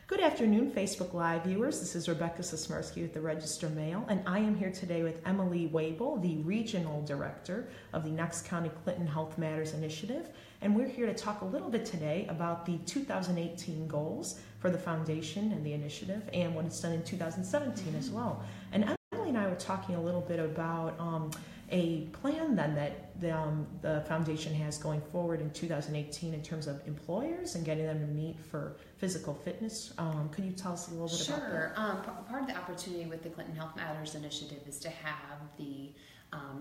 Good afternoon, Facebook Live viewers. This is Rebecca Sosmersky with the Register Mail, and I am here today with Emily Webel, the Regional Director of the Knox County Clinton Health Matters Initiative, and we're here to talk a little bit today about the 2018 goals for the foundation and the initiative and what it's done in 2017 as well. And Emily and I were talking a little bit about a plan then that the foundation has going forward in 2018 in terms of employers and getting them to meet for physical fitness. Could you tell us a little bit about that? Sure. Part of the opportunity with the Clinton Health Matters Initiative is to have the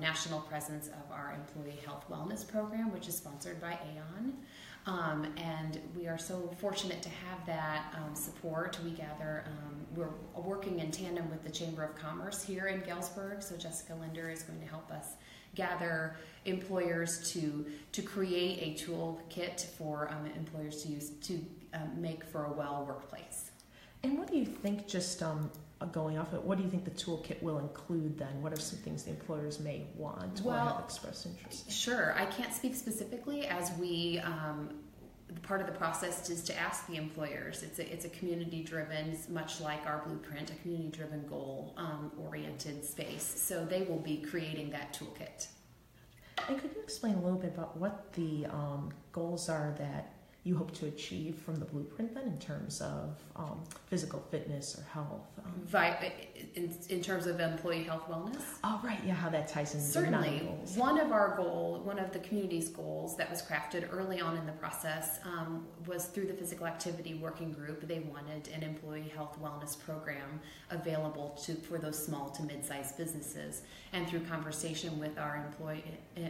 national presence of our Employee Health Wellness Program, which is sponsored by AON. And we are so fortunate to have that support. We gather, we're working in tandem with the Chamber of Commerce here in Galesburg, so Jessica Linder is going to help us gather employers to create a toolkit for employers to use to make for a well workplace. And what do you think, just going off it, what do you think the toolkit will include then? What are some things the employers may want or have expressed interest in? Sure. I can't speak specifically as we, part of the process is to ask the employers. It's a community-driven, much like our blueprint, a community-driven goal-oriented space. So they will be creating that toolkit. And could you explain a little bit about what the goals are that you hope to achieve from the blueprint then in terms of physical fitness or health? In terms of employee health wellness? Oh, right, yeah, how that ties into Certainly. the 9 goals. One of the community's goals that was crafted early on in the process was through the physical activity working group. They wanted an employee health wellness program available for those small to mid-sized businesses. And through conversation with our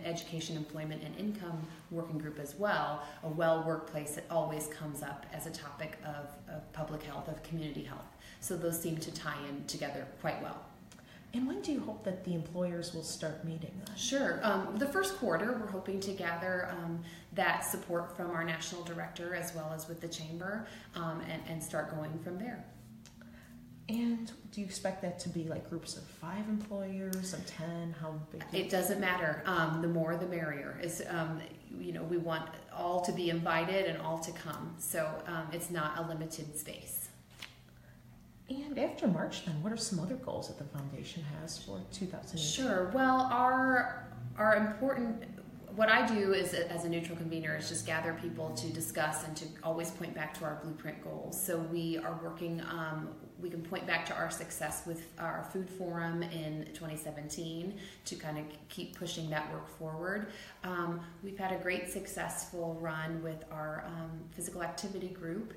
education, employment, and income working group as well, a well workplace, it always comes up as a topic of public health, of community health. So those seem to tie in together quite well. And when do you hope that the employers will start meeting then? Sure. The first quarter, we're hoping to gather that support from our national director as well as with the chamber and start going from there. And do you expect that to be like groups of 5 employers, of 10? How big? It doesn't matter. The more, the merrier. We want all to be invited and all to come. So it's not a limited space. And after March, then, what are some other goals that the foundation has for 2018? Sure. Well, our important. What I do is, as a neutral convener, is just gather people to discuss and to always point back to our blueprint goals. So we are working, we can point back to our success with our food forum in 2017 to kind of keep pushing that work forward. We've had a great successful run with our physical activity group.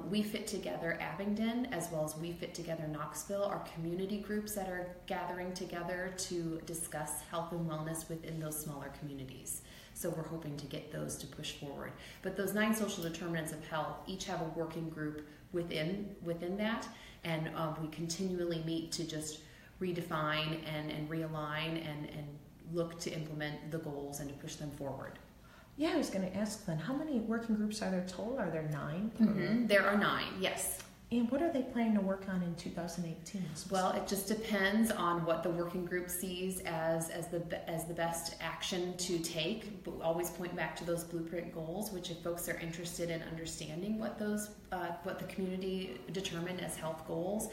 We Fit Together Abingdon, as well as We Fit Together Knoxville, are community groups that are gathering together to discuss health and wellness within those smaller communities. So we're hoping to get those to push forward. But those 9 social determinants of health each have a working group within that, and we continually meet to just redefine and realign and look to implement the goals and to push them forward. Yeah, I was going to ask then, how many working groups are there total? Are there 9? Mm-hmm. There are 9, yes. And what are they planning to work on in 2018? Well, it just depends on what the working group sees as the best action to take. But we always point back to those blueprint goals, which if folks are interested in understanding what the community determined as health goals,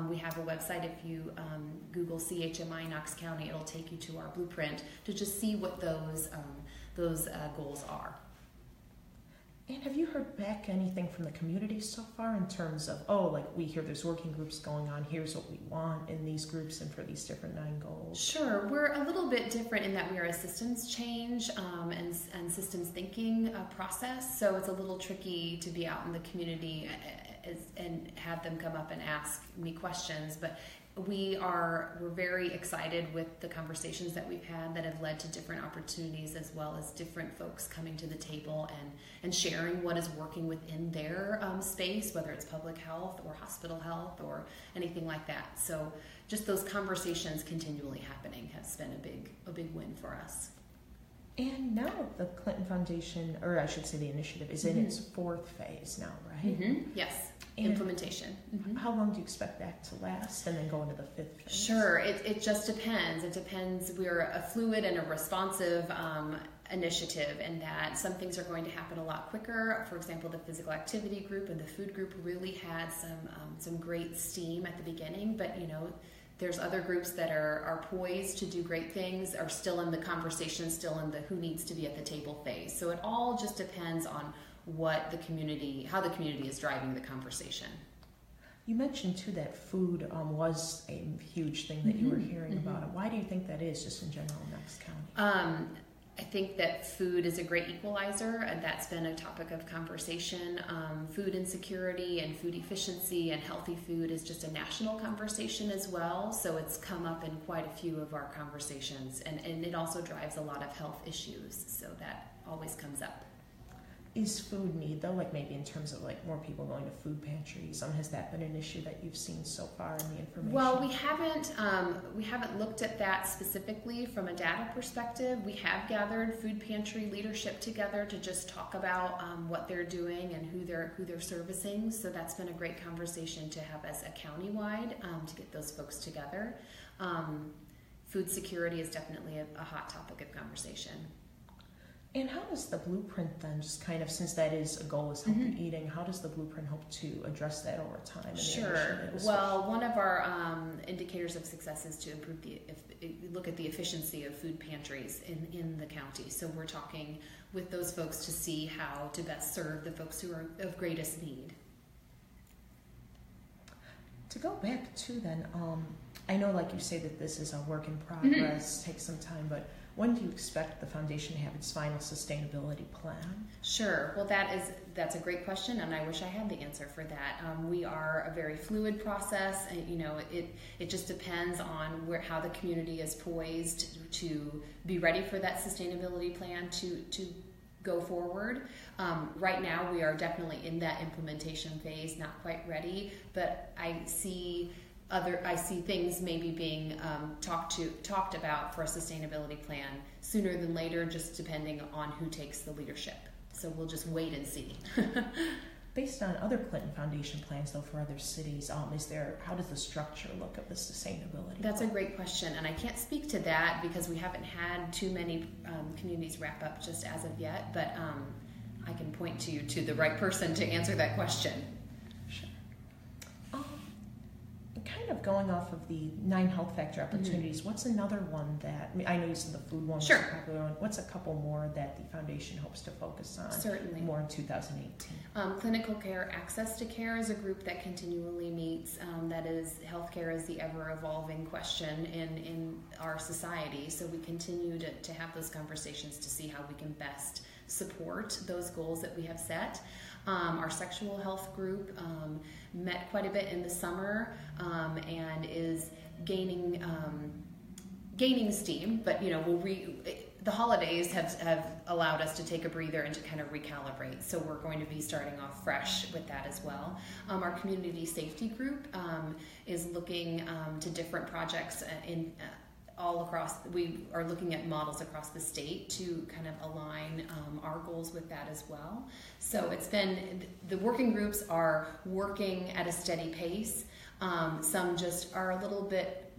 we have a website. If you Google CHMI Knox County, it'll take you to our blueprint to just see what those goals are. And have you heard back anything from the community so far in terms of, we hear there's working groups going on, here's what we want in these groups and for these different 9 goals? Sure. We're a little bit different in that we are a systems change and systems thinking process, so it's a little tricky to be out in the community and have them come up and ask me questions, but we're very excited with the conversations that we've had that have led to different opportunities, as well as different folks coming to the table and sharing what is working within their space, whether it's public health or hospital health or anything like that. So just those conversations continually happening has been a big win for us. And now the Clinton Foundation, or I should say the initiative, is in its 4th phase now, right? Mm-hmm. Yes. implementation. How long do you expect that to last and then go into the fifth phase? Sure, it just depends. It depends. We're a fluid and a responsive initiative, in that some things are going to happen a lot quicker. For example, the physical activity group and the food group really had some great steam at the beginning, but there's other groups that are poised to do great things, are still in the conversation, still in the who needs to be at the table phase. So it all just depends on how the community is driving the conversation. You mentioned too that food was a huge thing that you were hearing about. Why do you think that is, just in general, in Knox County? I think that food is a great equalizer, and that's been a topic of conversation. Food insecurity and food efficiency and healthy food is just a national conversation as well, so it's come up in quite a few of our conversations, and it also drives a lot of health issues, so that always comes up. Is food need, though, like maybe in terms of like more people going to food pantries? Has that been an issue that you've seen so far in the information? Well, we haven't looked at that specifically from a data perspective. We have gathered food pantry leadership together to just talk about what they're doing and who they're servicing. So that's been a great conversation to have as a countywide to get those folks together. Food security is definitely a hot topic of conversation. And how does the blueprint then, just kind of, since that is a goal, is healthy eating, how does the blueprint hope to address that over time? Sure. Well, one of our indicators of success is to improve look at the efficiency of food pantries in the county. So we're talking with those folks to see how to best serve the folks who are of greatest need. To go back to then, I know, like you say, that this is a work in progress, takes some time, but when do you expect the foundation to have its final sustainability plan? Sure. Well, that's a great question, and I wish I had the answer for that. We are a very fluid process, and it just depends on how the community is poised to be ready for that sustainability plan to go forward. Right now, we are definitely in that implementation phase, not quite ready, but I see things maybe being talked about for a sustainability plan sooner than later, just depending on who takes the leadership. So we'll just wait and see. Based on other Clinton Foundation plans, though, for other cities, how does the structure look of the sustainability? That's a great question, and I can't speak to that because we haven't had too many communities wrap up just as of yet, but I can point you to the right person to answer that question. Kind of going off of the 9 health factor opportunities, what's another one that, I know you said the food one was a popular one. What's a couple more that the foundation hopes to focus on? Certainly. More in 2018? Clinical care access to care is a group that continually meets. That is, healthcare is the ever-evolving question in our society. So we continue to have those conversations to see how we can best support those goals that we have set. Our sexual health group met quite a bit in the summer and is gaining steam, but the holidays have allowed us to take a breather and to kind of recalibrate. So we're going to be starting off fresh with that as well. Our community safety group is looking to different projects all across. We are looking at models across the state to kind of align our goals with that as well. So the working groups are working at a steady pace. Some just are a little bit,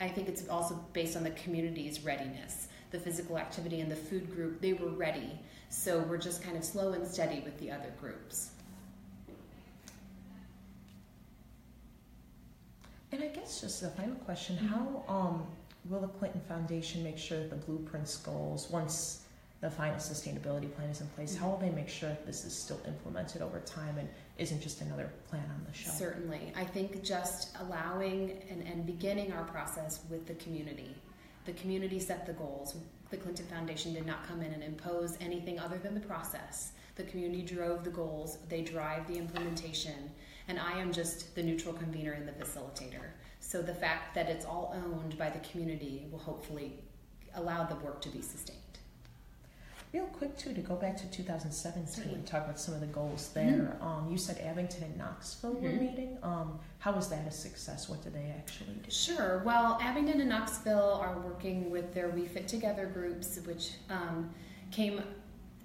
I think it's also based on the community's readiness. The physical activity and the food group, they were ready. So we're just kind of slow and steady with the other groups. And I guess just a final question, how will the Clinton Foundation make sure that the blueprints goals, once the final sustainability plan is in place, how will they make sure that this is still implemented over time and isn't just another plan on the shelf? Certainly. I think just allowing and beginning our process with the community. The community set the goals. The Clinton Foundation did not come in and impose anything other than the process. The community drove the goals. They drive the implementation. And I am just the neutral convener and the facilitator. So the fact that it's all owned by the community will hopefully allow the work to be sustained. Real quick, too, to go back to 2017 and talk about some of the goals there. You said Abington and Knoxville were meeting. How was that a success? What did they actually do? Sure. Well, Abington and Knoxville are working with their We Fit Together groups, which came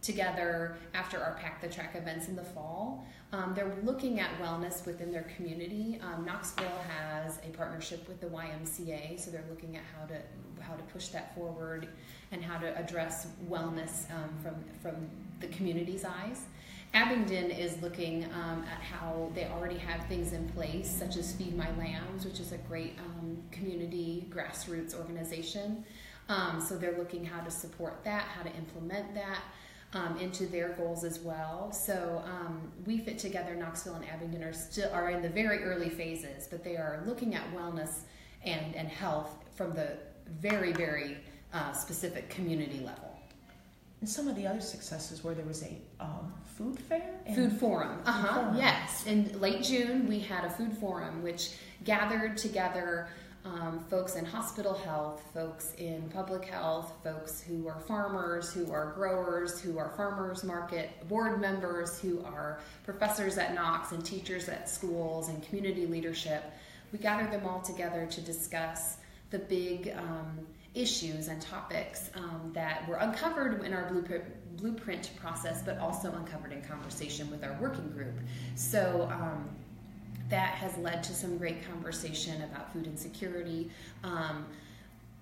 together after our Pack the Track events in the fall. They're looking at wellness within their community. Knoxville has a partnership with the YMCA, so they're looking at how to push that forward and how to address wellness from the community's eyes. Abingdon is looking at how they already have things in place, such as Feed My Lambs, which is a great community grassroots organization. So they're looking how to support that, how to implement that into their goals as well. So We Fit Together, Knoxville and Abingdon are in the very early phases, but they are looking at wellness and health from the very, very specific community level. And some of the other successes where there was a food fair? Food forum. Yes. In late June, we had a food forum which gathered together folks in hospital health, folks in public health, folks who are farmers, who are growers, who are farmers market board members, who are professors at Knox and teachers at schools and community leadership. We gathered them all together to discuss the big issues and topics that were uncovered in our blueprint process, but also uncovered in conversation with our working group. So that has led to some great conversation about food insecurity,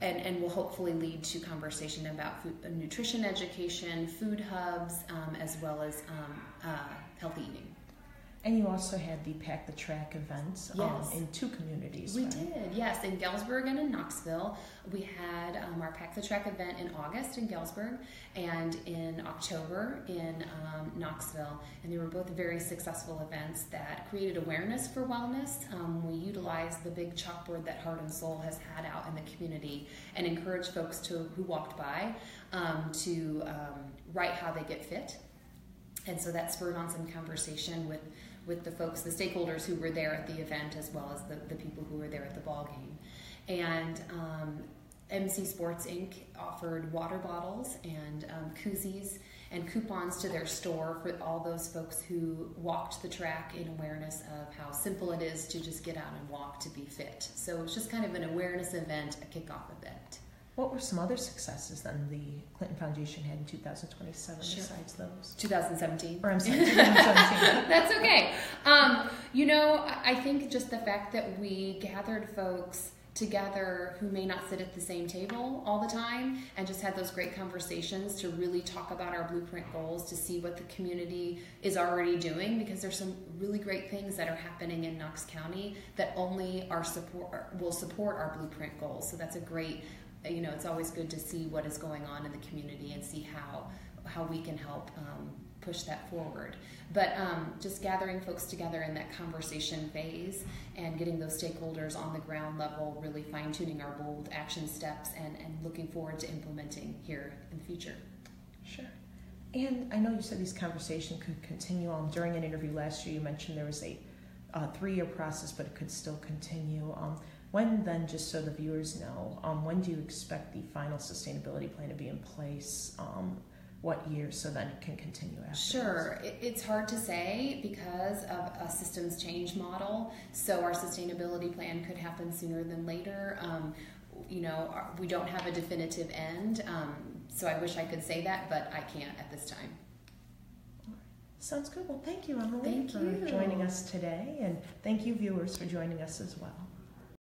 and will hopefully lead to conversation about nutrition education, food hubs, as well as healthy eating. And you also had the Pack the Track events in two communities. We did, yes, in Galesburg and in Knoxville. We had our Pack the Track event in August in Galesburg and in October in Knoxville. And they were both very successful events that created awareness for wellness. We utilized the big chalkboard that Heart and Soul has had out in the community and encouraged folks who walked by to write how they get fit. And so that spurred on some conversation with the folks, the stakeholders who were there at the event, as well as the people who were there at the ball game. And MC Sports Inc. offered water bottles and koozies and coupons to their store for all those folks who walked the track in awareness of how simple it is to just get out and walk to be fit. So it was just kind of an awareness event, a kickoff event. What were some other successes then the Clinton Foundation had in 2027 besides those? 2017. Or I'm sorry, 2017. That's okay. I think just the fact that we gathered folks together who may not sit at the same table all the time and just had those great conversations to really talk about our blueprint goals, to see what the community is already doing, because there's some really great things that are happening in Knox County that only will support our blueprint goals. So that's a great, it's always good to see what is going on in the community and see how we can help push that forward. But just gathering folks together in that conversation phase and getting those stakeholders on the ground level, really fine-tuning our bold action steps and looking forward to implementing here in the future. Sure. And I know you said these conversations could continue on. During an interview last year, you mentioned there was a 3-year process, but it could still continue. When then, just so the viewers know, when do you expect the final sustainability plan to be in place? What year, so then it can continue after? Sure. It's hard to say because of a systems change model. So our sustainability plan could happen sooner than later. We don't have a definitive end. So I wish I could say that, but I can't at this time. Sounds good. Well, thank you, Emily, for joining us today. And thank you, viewers, for joining us as well.